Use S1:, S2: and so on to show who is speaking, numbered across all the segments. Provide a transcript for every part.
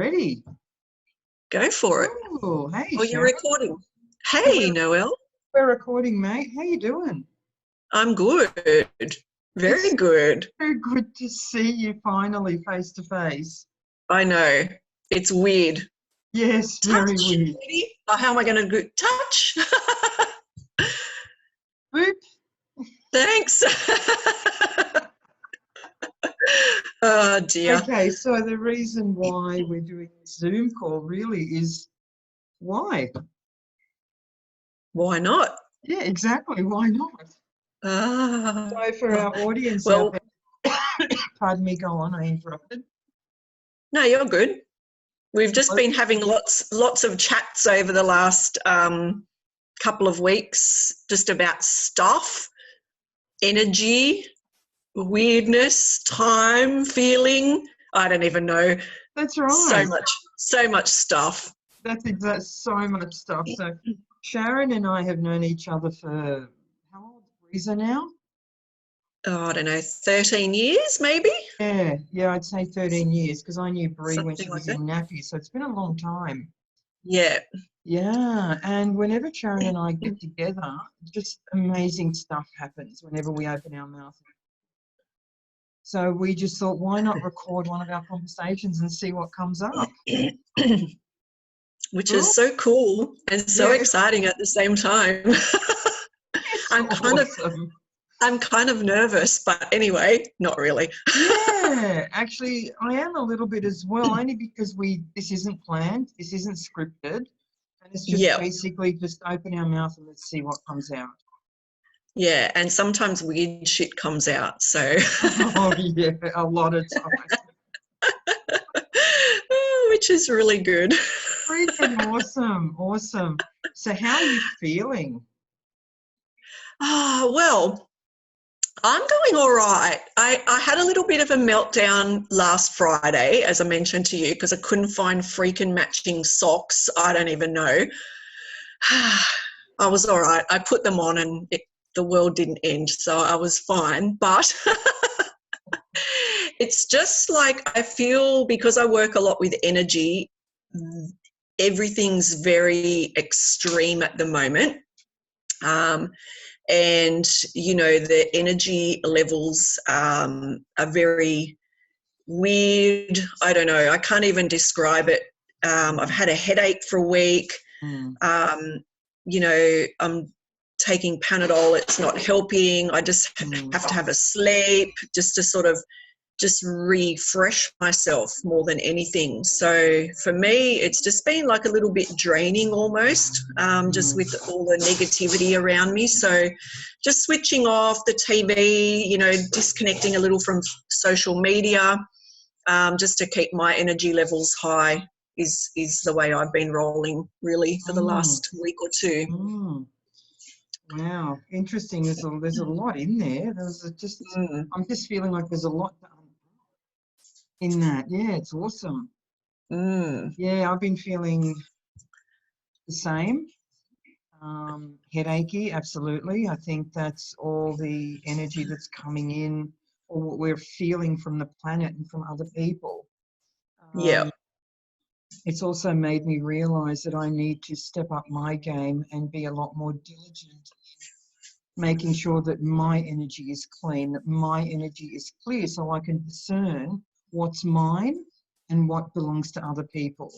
S1: Ready?
S2: Go for it.
S1: Oh, hey,
S2: Oh, you're
S1: Sharon.
S2: recording.
S1: Yeah,
S2: Hey, Noelle.
S1: we're recording, mate. How you doing?
S2: I'm good. Very
S1: It's
S2: good.
S1: so good to see you finally face to face.
S2: I know. It's weird.
S1: Yes, very
S2: Touch,
S1: weird.
S2: maybe? Oh, how am I going to touch?
S1: Boop.
S2: Thanks. Oh, dear.
S1: Okay, so the reason why we're doing this Zoom call really is why?
S2: Why not?
S1: Yeah, exactly. Why not?
S2: Ah,
S1: So for our audience out
S2: well,
S1: there, pardon me, go on, I interrupted.
S2: no, you're good. We've just been having lots of chats over the last couple of weeks just about stuff, energy, weirdness, time, feeling. I don't even know.
S1: That's right.
S2: So much stuff.
S1: That's so much stuff. So Sharon and I have known each other for how old? Breezer now?
S2: Oh, I don't know, 13 years maybe?
S1: Yeah, I'd say 13 years because I knew Bree when
S2: Something
S1: she
S2: like
S1: was
S2: that.
S1: in nappy, so it's been a long time.
S2: Yeah.
S1: Yeah, and whenever Sharon and I get together, just amazing stuff happens whenever we open our mouth. So we just thought, why not record one of our conversations and see what comes up?
S2: Which
S1: Cool?
S2: is so cool and so
S1: Yeah,
S2: exciting at the same time.
S1: it's
S2: I'm
S1: awesome.
S2: kind of nervous, but anyway, not really.
S1: Yeah, actually, I am a little bit as well, only because this isn't planned, this isn't scripted, and it's just
S2: Yeah.
S1: basically just open our mouth and let's see what comes out.
S2: Yeah, and sometimes weird shit comes out, so
S1: Oh yeah, a lot of times.
S2: which is really good.
S1: Freaking awesome, awesome. So how are you feeling?
S2: Well, I'm going all right. I had a little bit of a meltdown last Friday, as I mentioned to you, because I couldn't find freaking matching socks. I don't even know. I was all right. I put them on and the world didn't end, so I was fine. But it's just like I feel, because I work a lot with energy, everything's very extreme at the moment. And, you know, the energy levels are very weird. I don't know. I can't even describe it. I've had a headache for a week.
S1: Mm.
S2: You know, I'm taking Panadol. It's not helping. I just have to have a sleep just to sort of just refresh myself more than anything. So for me, it's just been like a little bit draining almost, just with all the negativity around me. So just switching off the TV, you know, disconnecting a little from social media, just to keep my energy levels high is the way I've been rolling really for the last week or two.
S1: Wow, interesting. There's a lot in there. I'm just feeling like there's a lot in that. Yeah, it's awesome. Yeah, I've been feeling the same. Headachy, absolutely. I think that's all the energy that's coming in, or what we're feeling from the planet and from other people.
S2: Yeah.
S1: It's also made me realize that I need to step up my game and be a lot more diligent, making sure that my energy is clean, that my energy is clear, so I can discern what's mine and what belongs to other people.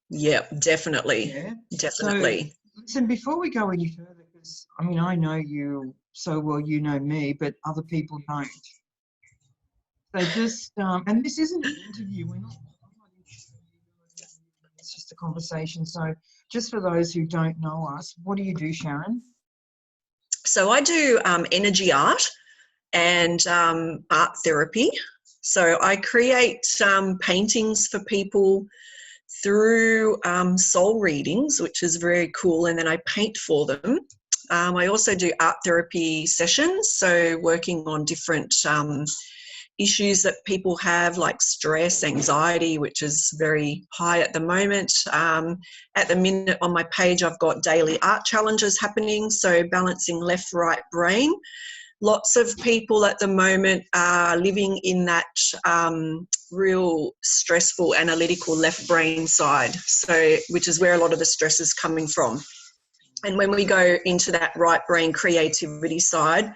S2: Yeah, definitely.
S1: Yeah.
S2: Definitely.
S1: So, listen, before we go any further, because I mean, I know you so well, you know me, but other people don't. So just, and this isn't an interview. I'm not interviewing you. It's just a conversation. So just for those who don't know us, what do you do, Sharon?
S2: So I do energy art and art therapy. So I create paintings for people through soul readings, which is very cool, and then I paint for them. I also do art therapy sessions, so working on different issues that people have, like stress, anxiety, which is very high at the moment. At the minute on my page, I've got daily art challenges happening, so balancing left, right brain. lots of people at the moment are living in that real stressful analytical left brain side, so which is where a lot of the stress is coming from. And when we go into that right brain creativity side,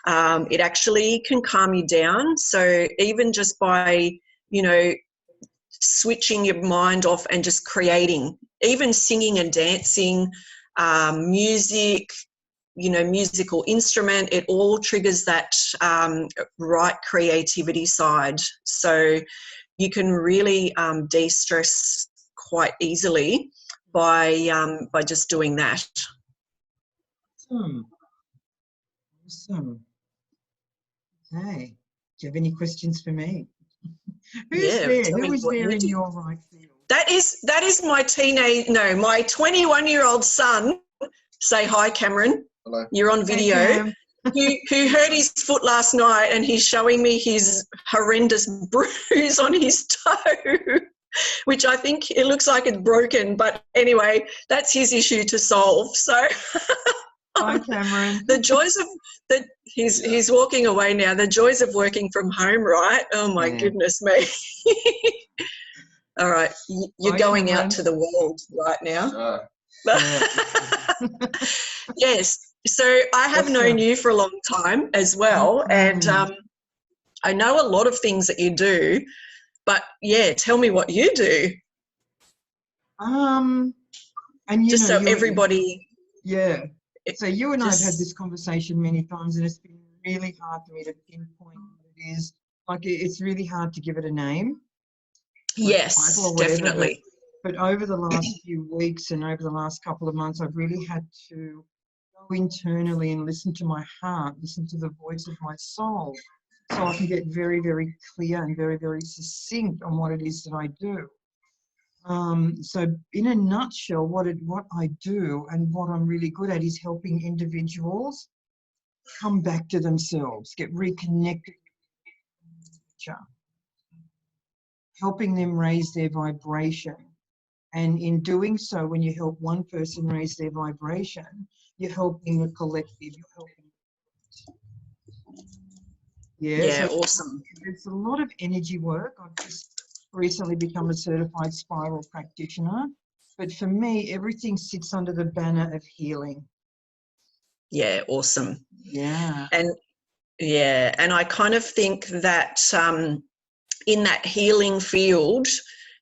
S2: it actually can calm you down. So even just by, switching your mind off and just creating, even singing and dancing, music, musical instrument, it all triggers that right creativity side. So you can really de-stress quite easily by just doing that.
S1: Awesome. Okay. Do you have any questions for me? Who's
S2: Yeah,
S1: there? Who is there in your right field?
S2: That is my 21-year-old son. Say hi, Cameron.
S3: Hello.
S2: You're on video.
S1: Hey,
S2: who hurt his foot last night, and he's showing me his horrendous bruise on his toe, which I think it looks like it's broken. But anyway, that's his issue to solve. So
S1: hi, Cameron.
S2: the joys of that he's walking away now. The joys of working from home, right? Oh my goodness me. All right, you're going
S1: Cameron.
S2: out to the world right now. Yes. So I have known you for a long time as well, and I know a lot of things that you do, but tell me what you do.
S1: And
S2: just so everybody.
S1: Yeah. So you and I have had this conversation many times, and it's been really hard for me to pinpoint what it is. Like, it's really hard to give it a name.
S2: Yes, definitely.
S1: But over the last few weeks and over the last couple of months, I've really had to go internally and listen to my heart, listen to the voice of my soul, so I can get very, very clear and very, very succinct on what it is that I do. So in a nutshell, what I do and what I'm really good at is helping individuals come back to themselves, get reconnected with nature, helping them raise their vibration. And in doing so, when you help one person raise their vibration, you're helping the collective, you're helping.
S2: Yeah,
S1: so
S2: awesome.
S1: It's a lot of energy work. I've just recently become a certified spiral practitioner. But for me, everything sits under the banner of healing.
S2: Yeah, awesome.
S1: Yeah.
S2: And I kind of think that in that healing field,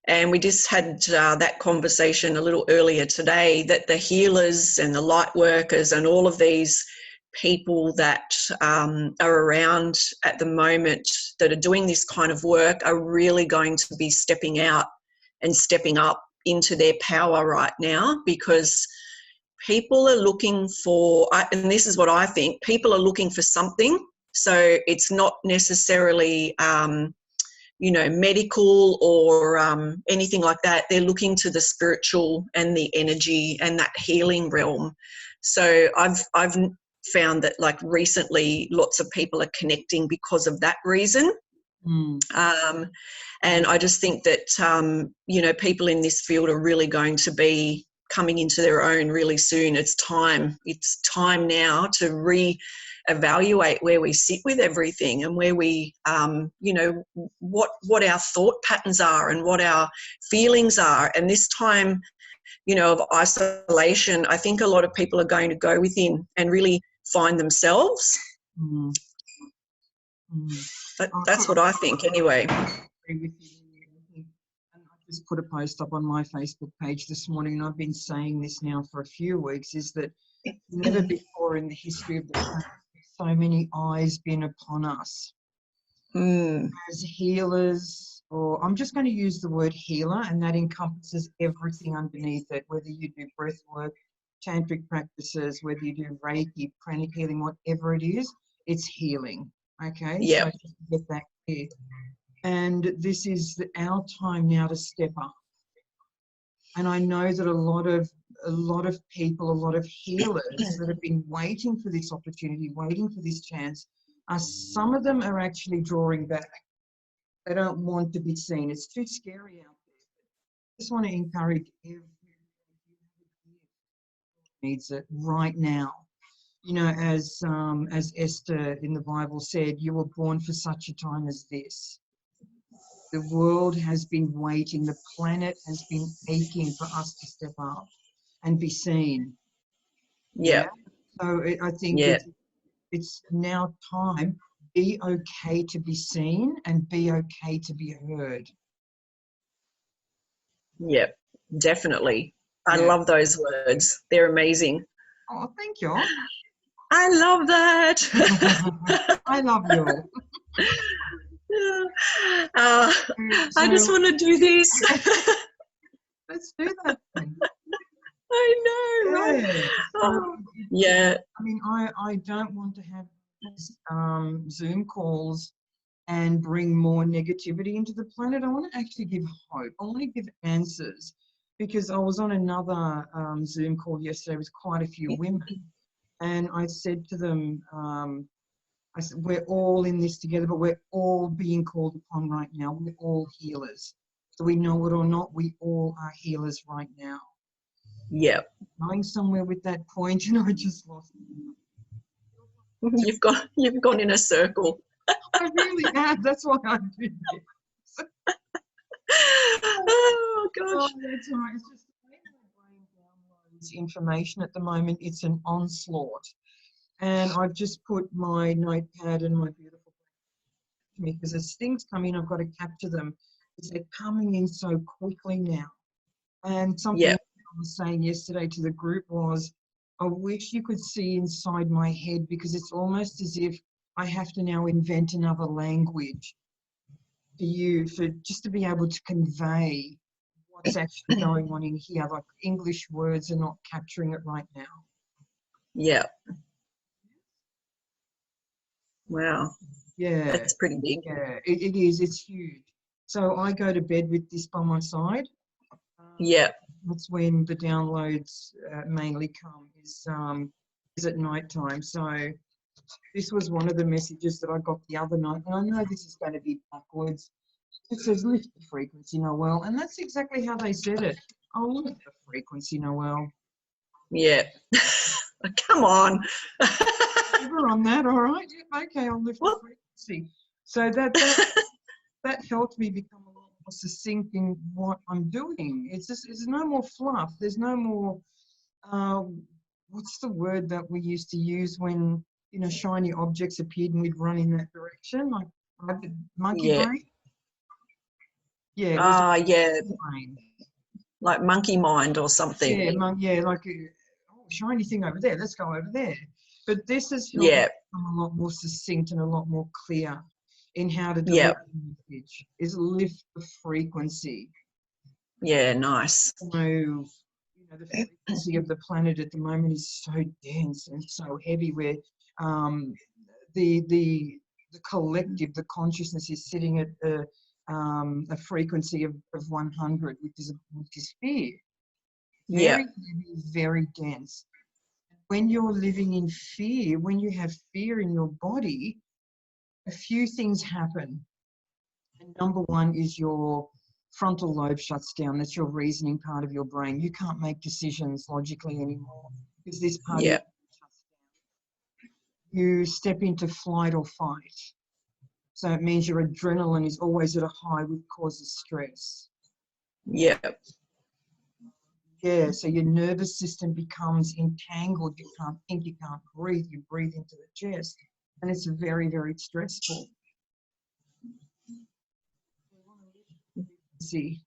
S2: and we just had that conversation a little earlier today, that the healers and the light workers and all of these people that are around at the moment that are doing this kind of work are really going to be stepping out and stepping up into their power right now, because people are looking for, and this is what I think, people are looking for something. So it's not necessarily medical or anything like that. They're looking to the spiritual and the energy and that healing realm. So I've found that, like, recently lots of people are connecting because of that reason. And I just think that people in this field are really going to be coming into their own really soon. It's time now to re-evaluate where we sit with everything, and where we what our thought patterns are and what our feelings are. And this time of isolation, I think a lot of people are going to go within and really find themselves. But that's what I think anyway.
S1: And I just put a post up on my Facebook page this morning, and I've been saying this now for a few weeks, is that never before in the history of the planet have so many eyes been upon us. As healers, or I'm just going to use the word healer, and that encompasses everything underneath it, whether you do breath work, tantric practices, whether you do Reiki, pranic healing, whatever it is, it's healing. Okay?
S2: Yeah.
S1: So just get that clear. And this is our time now to step up. And I know that a lot of people, a lot of healers that have been waiting for this opportunity, waiting for this chance, some of them are actually drawing back. They don't want to be seen. It's too scary out there. I just want to encourage everyone who needs it right now. you know, as Esther in the Bible said, you were born for such a time as this. The world has been waiting. The planet has been aching for us to step up and be seen.
S2: Yeah.
S1: So I think
S2: Yeah.
S1: it's now time. Be okay to be seen and be okay to be heard.
S2: Yeah. Definitely. I
S1: Yeah.
S2: love those words. They're amazing.
S1: Oh, thank you.
S2: I love that.
S1: I love you.
S2: I just
S1: So
S2: want to do this.
S1: let's do that then.
S2: I know, right?
S1: Yeah.
S2: Oh, yeah.
S1: I mean, I don't want to have Zoom calls and bring more negativity into the planet. I want to actually give hope. I want to give answers, because I was on another Zoom call yesterday with quite a few women, and I said to them, I said, we're all in this together, but we're all being called upon right now. We're all healers. So we know it or not, we all are healers right now.
S2: Yeah.
S1: Going somewhere with that point, and I just lost it.
S2: You've gone in a circle.
S1: I really have. That's why I do this.
S2: Oh gosh.
S1: Oh, that's right. It's just the way my brain downloads information at the moment. It's an onslaught. And I've just put my notepad and my beautiful to me, because as things come in, I've got to capture them, because they're coming in so quickly now. And something
S2: Yeah.
S1: I was saying yesterday to the group was, I wish you could see inside my head, because it's almost as if I have to now invent another language for you, for just to be able to convey what's actually going on in here. Like English words are not capturing it right now.
S2: Yeah. Wow.
S1: Yeah.
S2: That's pretty big.
S1: Yeah, it is. It's huge. So I go to bed with this by my side.
S2: Yeah.
S1: That's when the downloads mainly come, is at night time. So this was one of the messages that I got the other night. And I know this is going to be backwards. It says lift the frequency, Noelle. And that's exactly how they said it. I'll lift the frequency, Noelle.
S2: Yeah. Come on.
S1: We're on that, all right? Yep, okay, I'll lift the frequency. So that helped me become a lot more succinct in what I'm doing. It's just, there's no more fluff. There's no more, what's the word that we used to use when, you know, shiny objects appeared and we'd run in that direction, like monkey brain? Yeah, it was
S2: yeah.
S1: brain.
S2: Like monkey mind or something.
S1: Yeah, like a shiny thing over there. Let's go over there. But this has helped me become a lot more succinct and a lot more clear in how to deliver the message. Is lift the frequency.
S2: Yeah, nice.
S1: So, you know, the frequency of the planet at the moment is so dense and so heavy, where the collective, the consciousness is sitting at a frequency of 100, which is fear. Very heavy, very dense. When you're living in fear, when you have fear in your body, a few things happen. And number one is your frontal lobe shuts down. That's your reasoning part of your brain. You can't make decisions logically anymore, because this part of your brain shuts down. You step into flight or fight. So it means your adrenaline is always at a high, which causes stress.
S2: Yeah.
S1: Yeah, so your nervous system becomes entangled. You can't think, you can't breathe. You breathe into the chest, and it's very, very stressful. See,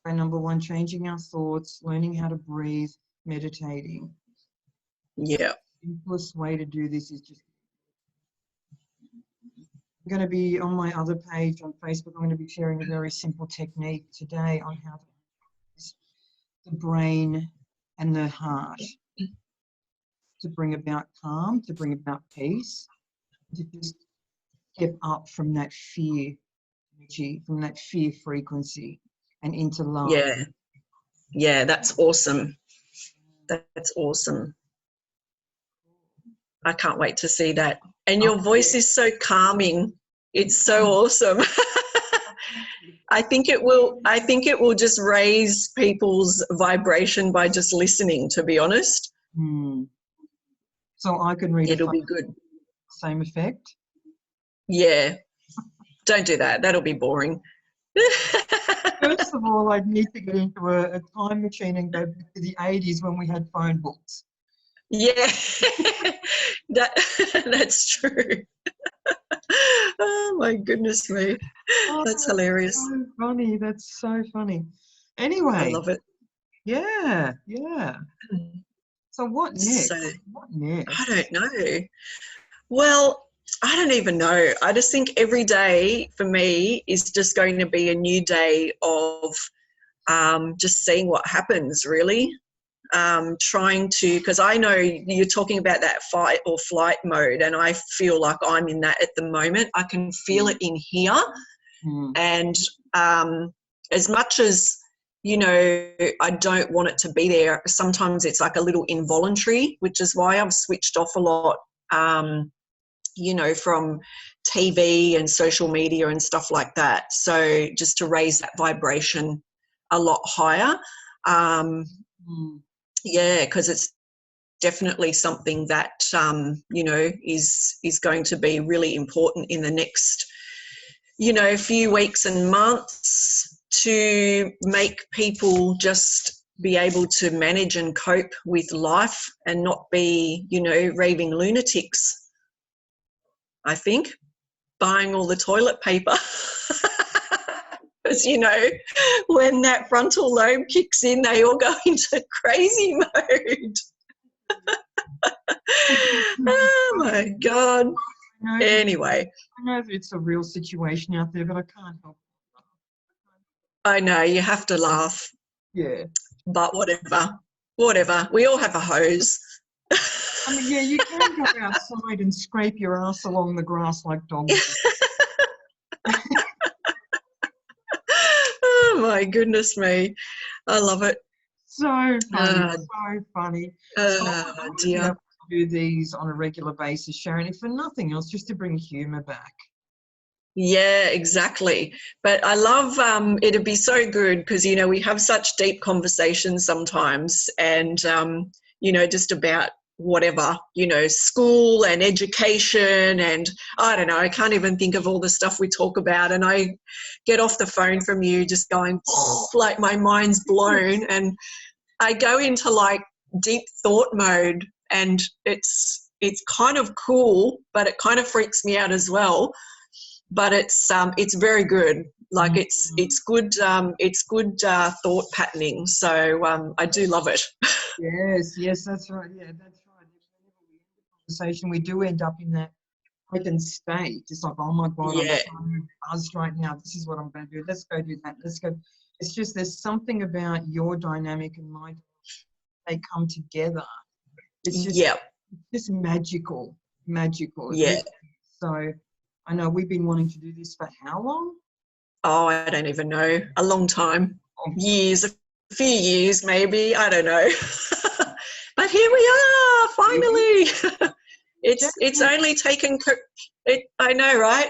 S1: number one, changing our thoughts, learning how to breathe, meditating.
S2: Yeah.
S1: The simplest way to do this is just, I'm going to be on my other page on Facebook. I'm going to be sharing a very simple technique today on how to use the brain and the heart to bring about calm, to bring about peace, to just step up from that fear energy, from that fear frequency, and into love.
S2: Yeah. Yeah, that's awesome. That's awesome. I can't wait to see that. And your voice is so calming. It's so awesome. I think it will just raise people's vibration by just listening, to be honest.
S1: So I can read
S2: It'll be good.
S1: same effect.
S2: Yeah. Don't do that. That'll be boring.
S1: First of all, I'd need to get into a time machine and go back to the 80s when we had phone books.
S2: Yeah, that's true. Oh my goodness me.
S1: Oh,
S2: That's hilarious.
S1: so funny. That's so funny.
S2: I
S1: Anyway,
S2: love it.
S1: yeah. So what next?
S2: So
S1: What next?
S2: I don't know. Well, I don't even know. I just think every day for me is just going to be a new day of just seeing what happens, really. Trying to, because I know you're talking about that fight or flight mode, and I feel like I'm in that at the moment. I can feel it in here. And as much as, you know, I don't want it to be there, sometimes it's like a little involuntary, which is why I've switched off a lot, you know, from TV and social media and stuff like that. So just to raise that vibration a lot higher. Yeah, because it's definitely something that, you know, is going to be really important in the next, you know, few weeks and months, to make people just be able to manage and cope with life and not be, you know, raving lunatics, I think, buying all the toilet paper. Because, you know, when that frontal lobe kicks in, they all go into crazy mode. Oh, my God. Anyway.
S1: I know that it's a real situation out there, but I can't help it.
S2: I know, you have to laugh.
S1: Yeah.
S2: But whatever. We all have a hose.
S1: I mean, yeah, you can go outside and scrape your ass along the grass like dogs.
S2: Oh, my goodness me. I love it.
S1: So funny, so funny. So I want to be
S2: dear.
S1: able to do these on a regular basis, Sharon, if for nothing else, just to bring humour back.
S2: Yeah, exactly. But I love, it'd be so good because, you know, we have such deep conversations sometimes, and, you know, just about whatever, you know, school and education, and I don't know, I can't even think of all the stuff we talk about, and I get off the phone from you just going, like my mind's blown, and I go into like deep thought mode, and it's kind of cool, but it kind of freaks me out as well. But it's very good. Like it's good thought patterning. So I do love it.
S1: Yes, that's right. Yeah, that's right. Whenever we end the conversation, we do end up in that heightened state. It's like, oh my God,
S2: Yeah.
S1: I'm so buzzed right now. This is what I'm going to do. Let's go do that. Let's go. It's just there's something about your dynamic and my. They come together. It's just magical.
S2: Yeah.
S1: So I know we've been wanting to do this for how long?
S2: Oh, I don't even know. A long time. Years, a few years maybe. I don't know. But here we are, finally. It's only taken. I know, right?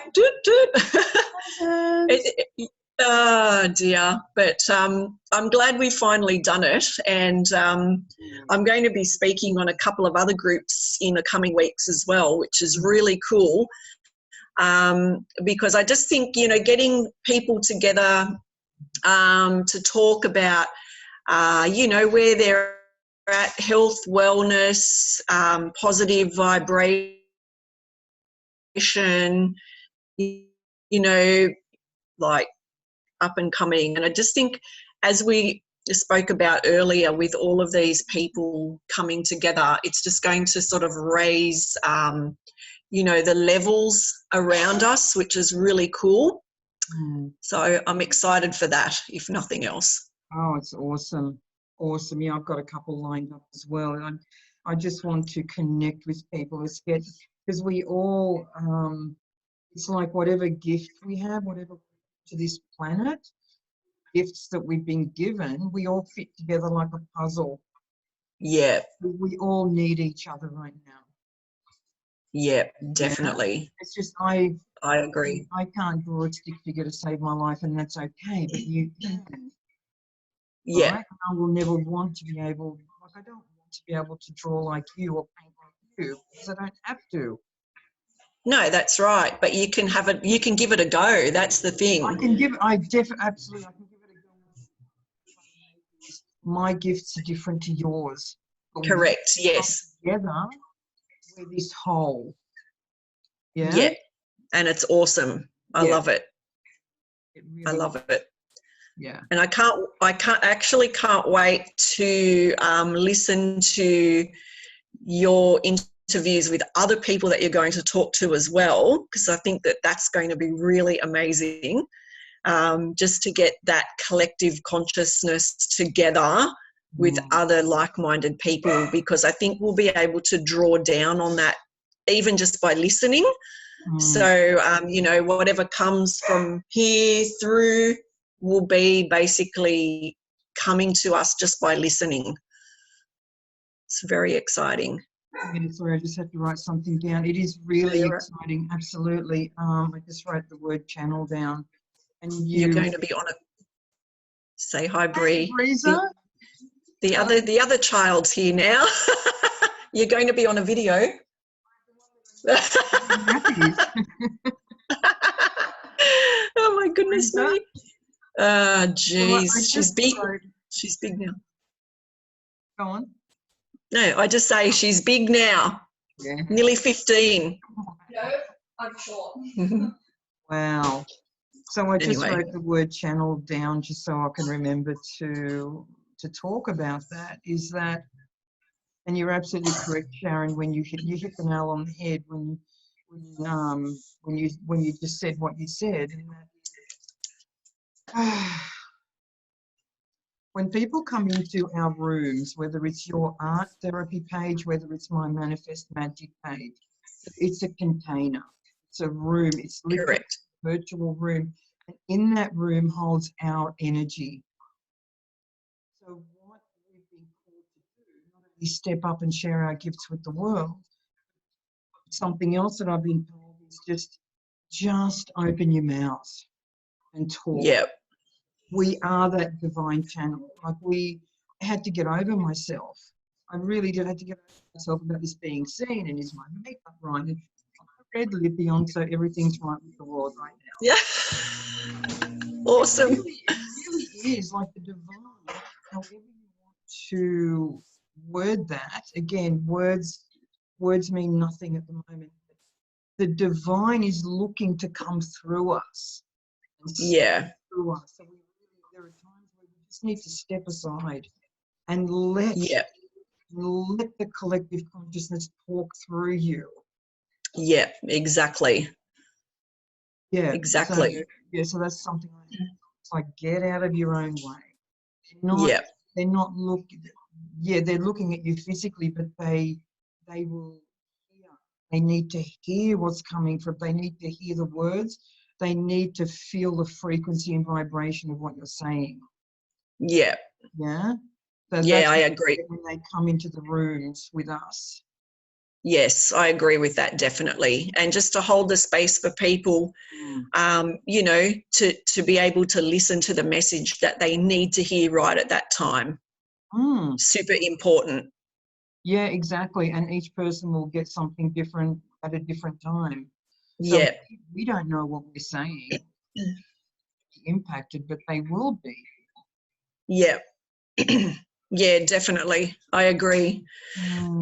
S2: Oh dear, but I'm glad we've finally done it, and I'm going to be speaking on a couple of other groups in the coming weeks as well, which is really cool, because I just think, you know, getting people together to talk about, you know, where they're at, health, wellness, positive vibration, you know, like up and coming. And I just think, as we spoke about earlier, with all of these people coming together, it's just going to sort of raise, you know, the levels around us, which is really cool. So I'm excited for that, if nothing else.
S1: Oh, it's awesome. Awesome. Yeah, I've got a couple lined up as well. And I just want to connect with people, because we all, it's like whatever gift we have, whatever to this planet, gifts that we've been given, we all fit together like a puzzle.
S2: Yeah.
S1: We all need each other right now.
S2: Yeah, definitely.
S1: Yeah? It's just I
S2: agree.
S1: I can't draw a stick figure to save my life, and that's okay, but you can.
S2: Yeah.
S1: Right? I will never want to be able, like I don't want to be able to draw like you or paint like you because I don't have to.
S2: No, that's right. But you can have it. You can give it a go. That's the thing.
S1: I can give. Absolutely. I can give it a go. My gifts are different to yours. But when we
S2: Correct.
S1: come
S2: Yes.
S1: together, we're this whole. Yeah.
S2: Yeah. And it's awesome. I
S1: Yeah.
S2: love it.
S1: It
S2: I
S1: really.
S2: love it.
S1: Yeah.
S2: And I can't wait to listen to your interviews with other people that you're going to talk to as well, because I think that that's going to be really amazing, just to get that collective consciousness together with other like-minded people, because I think we'll be able to draw down on that even just by listening. So, you know, whatever comes from here through will be basically coming to us just by listening. It's very exciting.
S1: Yeah, sorry, I just had to write something down. It is really exciting, absolutely. I just wrote the word channel down. And
S2: You're going to be on a say hi, Bree.
S1: Breezer?
S2: The other child's here now. You're going to be on a video. Oh my goodness me. Jeez, she's big. She's big now.
S1: Go on.
S2: No, I just say she's big now.
S1: Yeah.
S2: Nearly 15.
S3: No, I'm short.
S1: Wow. So I just
S2: Anyway.
S1: wrote the word channel down just so I can remember to talk about that. Is that, and you're absolutely correct, Sharon, when you hit the nail on the head when you just said what you said. And that, when people come into our rooms, whether it's your art therapy page, whether it's my Manifest Magic page, it's a container. It's a room. It's literally
S2: Correct.
S1: a virtual room. And in that room holds our energy. So what we've been called to do, not only step up and share our gifts with the world, something else that I've been told is just open your mouth and talk.
S2: Yep.
S1: We are that divine channel. Like, we had to get over myself. I really did have to get over myself about this being seen, and is my makeup right? And I'm red lippy on, so everything's right with the world right now.
S2: Yeah. Awesome.
S1: It really is like the divine, however you want to word that. Again, words mean nothing at the moment. The divine is looking to come through us.
S2: Yeah.
S1: Through us. So there are times where we just need to step aside and let the collective consciousness talk through you.
S2: Yeah, exactly.
S1: Yeah,
S2: exactly.
S1: So that's something it's like, get out of your own way. They're not looking. Yeah, they're looking at you physically, but they will hear. They need to hear what's coming from. They need to hear the words. They need to feel the frequency and vibration of what you're saying.
S2: Yeah.
S1: Yeah. So
S2: yeah, I agree.
S1: When they come into the rooms with us.
S2: Yes, I agree with that, definitely. And just to hold the space for people, you know, to be able to listen to the message that they need to hear right at that time. Super important.
S1: Yeah, exactly. And each person will get something different at a different time. So
S2: yeah.
S1: We don't know what we're saying impacted, but they will be.
S2: Yeah. Yeah, definitely. I agree. And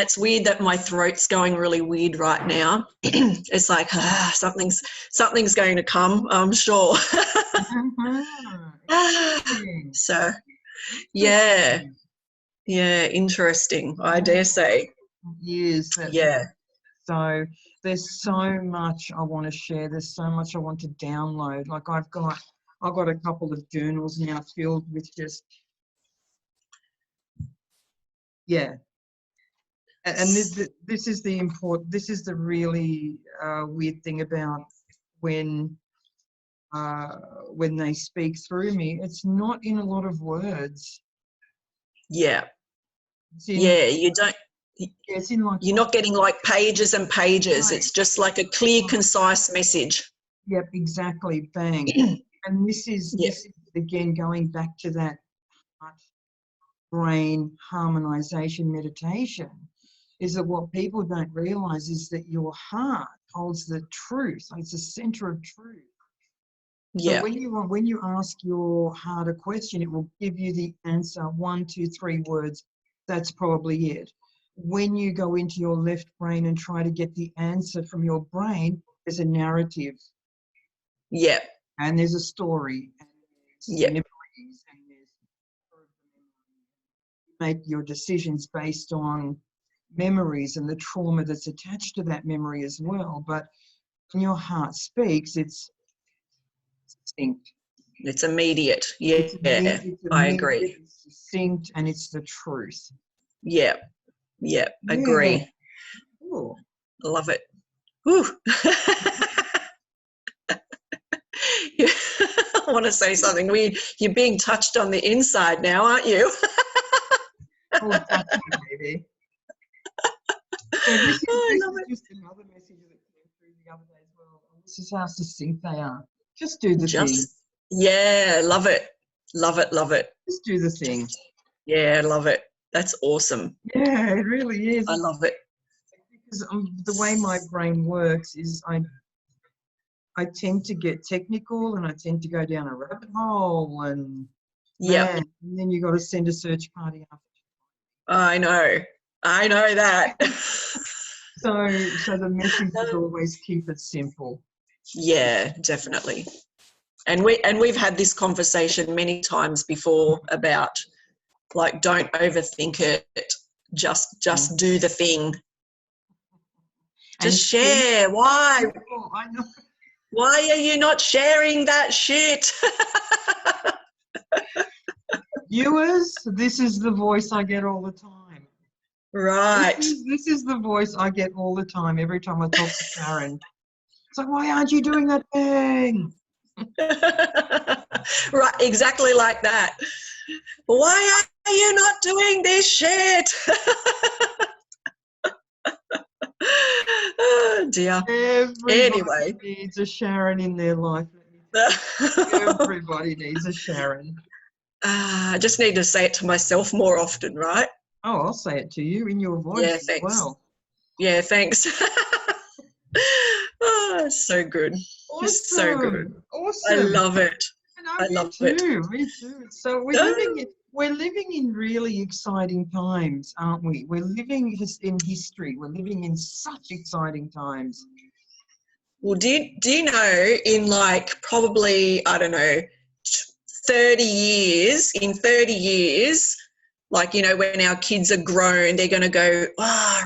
S2: it's weird that my throat's going really weird right now. It's like something's going to come, I'm sure. So, yeah. Yeah, interesting, I dare say.
S1: Yes.
S2: Yeah.
S1: So there's so much I want to share. There's so much I want to download. Like, I've got a couple of journals now filled with just, yeah. And this is the really weird thing about when they speak through me. It's not in a lot of words.
S2: Yeah. You don't.
S1: It's in, like,
S2: you're not getting like pages and pages.
S1: Right.
S2: It's just like a clear, concise message.
S1: Yep, exactly. Bang. And this is again going back to that heart brain harmonization meditation. is that what people don't realize is that your heart holds the truth. It's the center of truth. So
S2: Yeah.
S1: when you ask your heart a question, it will give you the answer, 1, 2, 3 words. That's probably it. When you go into your left brain and try to get the answer from your brain, there's a narrative.
S2: Yeah.
S1: And there's a story. And there's memories. And there's you make your decisions based on memories and the trauma that's attached to that memory as well. But when your heart speaks, it's distinct.
S2: It's immediate. Yeah,
S1: It's immediate,
S2: I agree.
S1: it's distinct, and it's the truth.
S2: Yeah, agree.
S1: Cool.
S2: Love it. Whew. I want to say something. You're being touched on the inside now, aren't you?
S1: Oh, that's my baby. So this is just another message that came through the other day as well. This is how succinct they are. Just do the thing.
S2: Yeah, love it. Love it, love it.
S1: Just do the thing.
S2: Yeah, love it. That's awesome.
S1: Yeah, it really is.
S2: I love it.
S1: Because the way my brain works is I tend to get technical and I tend to go down a rabbit hole and and then you got to send a search party after.
S2: I know that.
S1: So the message is always keep it simple.
S2: Yeah, definitely. And we've had this conversation many times before about, like, don't overthink it. Just do the thing. Just share. Why?
S1: I know.
S2: Why are you not sharing that shit?
S1: Viewers, this is the voice I get all the time.
S2: Right.
S1: This is the voice I get all the time every time I talk to Sharon. It's like, why aren't you doing that thing?
S2: Right, exactly like that. Why are you not doing this shit? Oh dear.
S1: Everybody needs a Sharon in their life. Everybody needs a Sharon.
S2: I just need to say it to myself more often, right?
S1: Oh, I'll say it to you in your voice as well.
S2: Yeah, thanks. Oh, it's so good.
S1: Awesome.
S2: It's so good.
S1: Awesome.
S2: I love it.
S1: I love it. Me too. So we're living in really exciting times, aren't we? We're living in history. We're living in such exciting times.
S2: Well, do you know, in like probably, I don't know, 30 years, like, you know, when our kids are grown, they're going to go,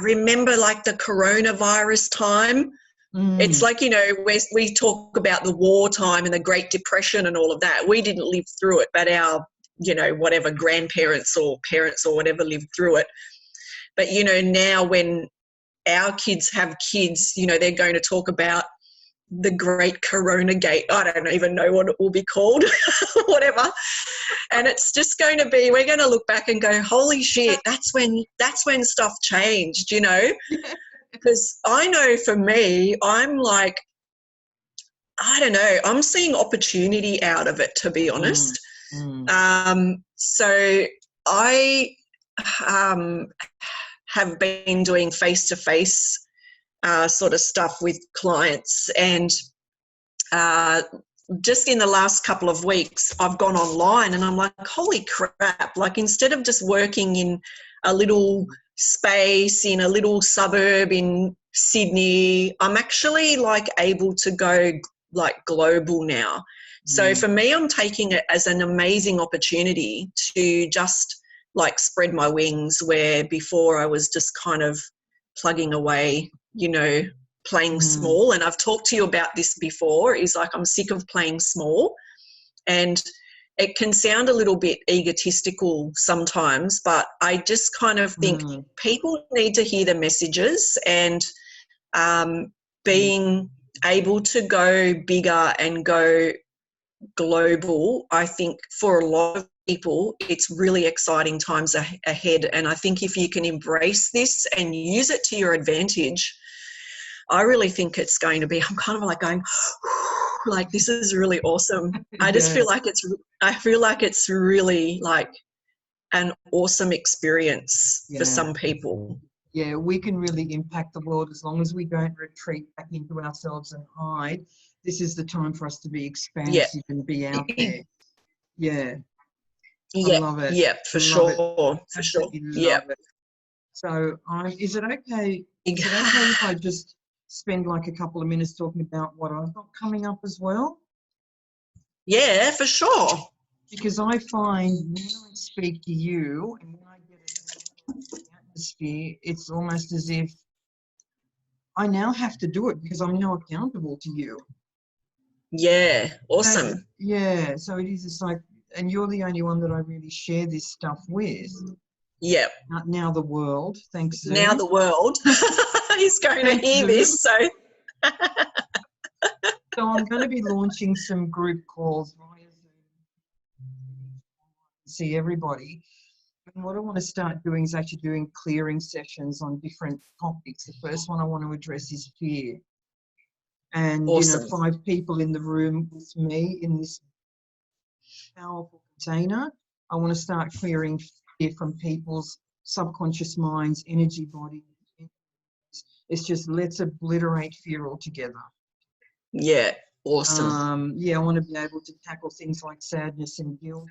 S2: remember like the coronavirus time? It's like, you know, we talk about the wartime and the Great Depression and all of that. We didn't live through it, but our, you know, whatever grandparents or parents or whatever lived through it. But, you know, now when our kids have kids, you know, they're going to talk about the Great Corona Gate. I don't even know what it will be called, whatever. And it's just going to be, we're going to look back and go, holy shit, that's when stuff changed, you know? Because I know for me, I'm like, I don't know, I'm seeing opportunity out of it, to be honest. So I have been doing face-to-face sort of stuff with clients, and just in the last couple of weeks, I've gone online and I'm like, holy crap, like instead of just working in a little space in a little suburb in Sydney, I'm actually like able to go like global now. So for me, I'm taking it as an amazing opportunity to just like spread my wings, where before I was just kind of plugging away, you know, playing small. And I've talked to you about this before, is like I'm sick of playing small, and it can sound a little bit egotistical sometimes, but I just kind of think people need to hear the messages, and being able to go bigger and go global, I think for a lot of people, it's really exciting times ahead. And I think if you can embrace this and use it to your advantage, I really think it's going to be, I'm kind of like going, like, this is really awesome. I just feel like it's really like an awesome experience for some people.
S1: Yeah, we can really impact the world as long as we don't retreat back into ourselves and hide. This is the time for us to be expansive and be out there. Yeah, I
S2: Yeah,
S1: love it.
S2: yeah, for
S1: Love it.
S2: sure, for sure.
S1: Absolutely
S2: Yeah.
S1: love it. So, is it okay? Is it okay if I just spend like a couple of minutes talking about what I've got coming up as well?
S2: Yeah, for sure.
S1: Because I find when I speak to you and when I get it out of the atmosphere, it's almost as if I now have to do it because I'm now accountable to you.
S2: Yeah,
S1: So,
S2: awesome.
S1: yeah, so it is just like, and you're the only one that I really share this stuff with.
S2: Yeah.
S1: Now the world, thanks Zoom.
S2: Now the world is going
S1: Thanks,
S2: to hear
S1: Zoom.
S2: this, so.
S1: So I'm going to be launching some group calls via Zoom to see everybody. And what I want to start doing is actually doing clearing sessions on different topics. The first one I want to address is fear. And,
S2: Awesome.
S1: you know, 5 people in the room with me in this powerful container. I want to start clearing fear from people's subconscious minds, energy body. It's just let's obliterate fear altogether.
S2: Yeah, awesome.
S1: Yeah, I want to be able to tackle things like sadness and guilt.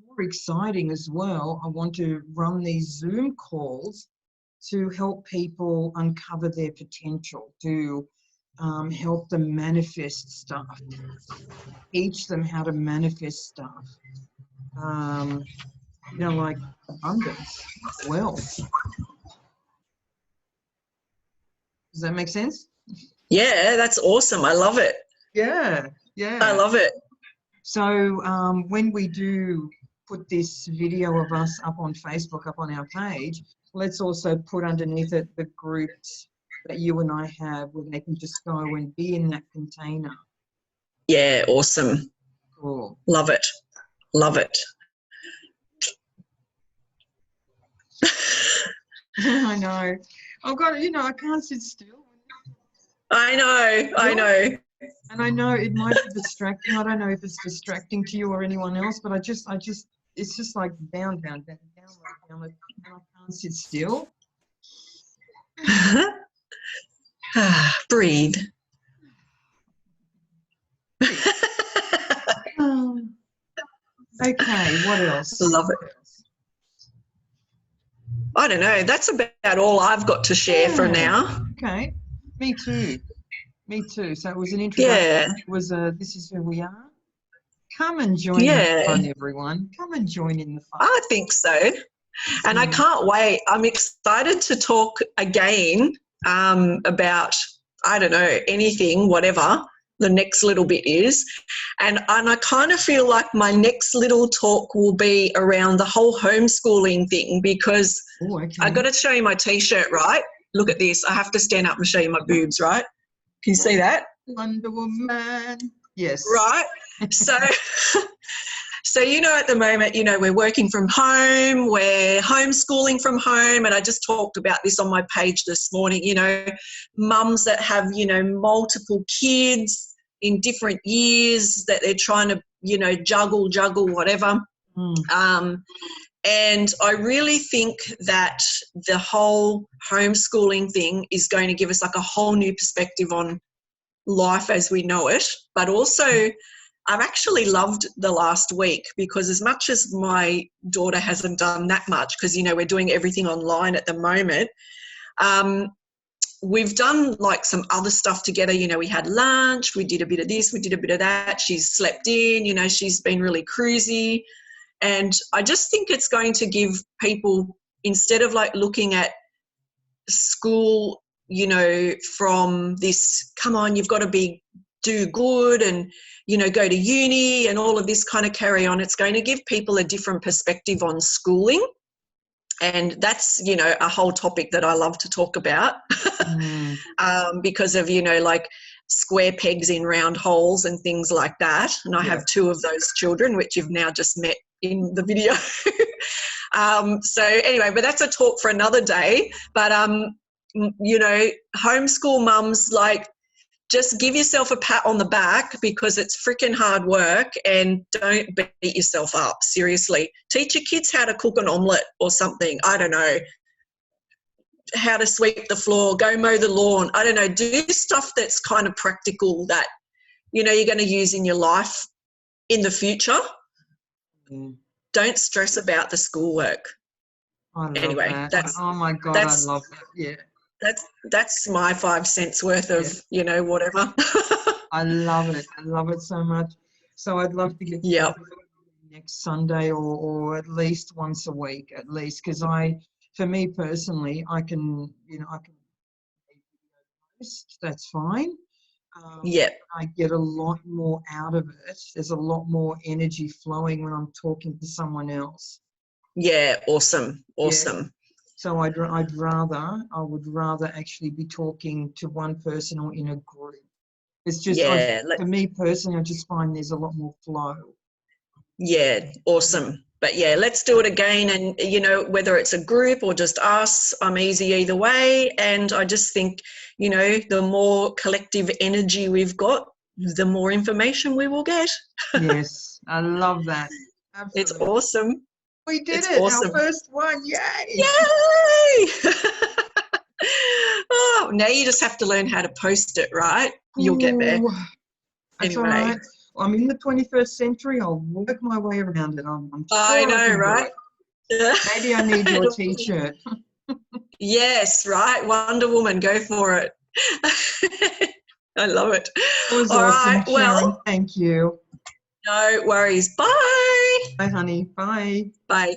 S1: More exciting as well, I want to run these Zoom calls to help people uncover their potential, to help them manifest stuff, teach them how to manifest stuff. You know, like abundance, wealth. Does that make sense?
S2: Yeah, that's awesome. I love it.
S1: Yeah, yeah.
S2: I love it.
S1: So when we do put this video of us up on Facebook, up on our page, let's also put underneath it the groups that you and I have where they can just go and be in that container.
S2: Yeah, awesome.
S1: Cool.
S2: Love it. Love it.
S1: I know. I've got, you know, I can't sit still.
S2: I know.
S1: And I know it might be distracting. I don't know if it's distracting to you or anyone else, but it's just like down, and I can't sit still.
S2: Breathe.
S1: Okay, what else?
S2: Love it. I don't know. That's about all I've got to share for now.
S1: Okay, me too. So it was an introduction.
S2: Yeah.
S1: It was this is who we are. Come and join in the fun, everyone. Come and join in the fun.
S2: I think so. And I can't wait. I'm excited to talk again about, I don't know, anything, whatever the next little bit is. And I kind of feel like my next little talk will be around the whole homeschooling thing because I got to show you my T-shirt, right? Look at this. I have to stand up and show you my boobs, right? Can you see that?
S1: Wonder Woman. Yes.
S2: Right. So, you know, at the moment, you know, we're working from home, we're homeschooling from home, and I just talked about this on my page this morning, you know, mums that have, you know, multiple kids in different years that they're trying to, you know, juggle, whatever. And I really think that the whole homeschooling thing is going to give us like a whole new perspective on life as we know it, but also I've actually loved the last week because as much as my daughter hasn't done that much because, you know, we're doing everything online at the moment, we've done like some other stuff together. You know, we had lunch, we did a bit of this, we did a bit of that. She's slept in, you know, she's been really cruisy. And I just think it's going to give people, instead of like looking at school, you know, from this, come on, you've got to do good and, you know, go to uni and all of this kind of carry on. It's going to give people a different perspective on schooling. And that's, you know, a whole topic that I love to talk about because of, you know, like square pegs in round holes and things like that. And I have 2 of those children, which you've now just met in the video. So anyway, but that's a talk for another day. But, you know, homeschool mums, like, just give yourself a pat on the back because it's freaking hard work and don't beat yourself up. Seriously. Teach your kids how to cook an omelette or something. I don't know. how to sweep the floor, go mow the lawn. I don't know, do stuff that's kind of practical that, you know, you're going to use in your life in the future.
S1: Mm.
S2: Don't stress about the schoolwork.
S1: I love
S2: Anyway,
S1: that. Oh my God, I
S2: that's
S1: love that. Yeah.
S2: that's my 5 cents worth of, you know, whatever.
S1: I love it. I love it so much. So I'd love to get
S2: Yep.
S1: next Sunday or at least once a week, at least, because for me personally, I can post, that's fine.
S2: Yep.
S1: I get a lot more out of it. There's a lot more energy flowing when I'm talking to someone else.
S2: Yeah, awesome.
S1: Yeah. So I would rather actually be talking to one person or in a group. It's just, for me personally, I just find there's a lot more flow.
S2: Yeah, awesome. But yeah, let's do it again. And, you know, whether it's a group or just us, I'm easy either way. And I just think, you know, the more collective energy we've got, the more information we will get.
S1: Yes, I love that. Absolutely.
S2: It's awesome.
S1: We did
S2: It's
S1: it,
S2: awesome.
S1: our first one, yay!
S2: Yay! Oh, now you just have to learn how to post it, right? You'll get there.
S1: Ooh, that's
S2: Anyway.
S1: all right. I'm in the 21st century. I'll work my way around it. I'm sure
S2: I know,
S1: can do
S2: right?
S1: it. Maybe I need your T-shirt.
S2: Yes, right. Wonder Woman, go for it. I love it.
S1: That was
S2: All
S1: awesome,
S2: right.
S1: Sharon.
S2: Well,
S1: thank you.
S2: no worries. Bye.
S1: Bye, honey. Bye.
S2: Bye.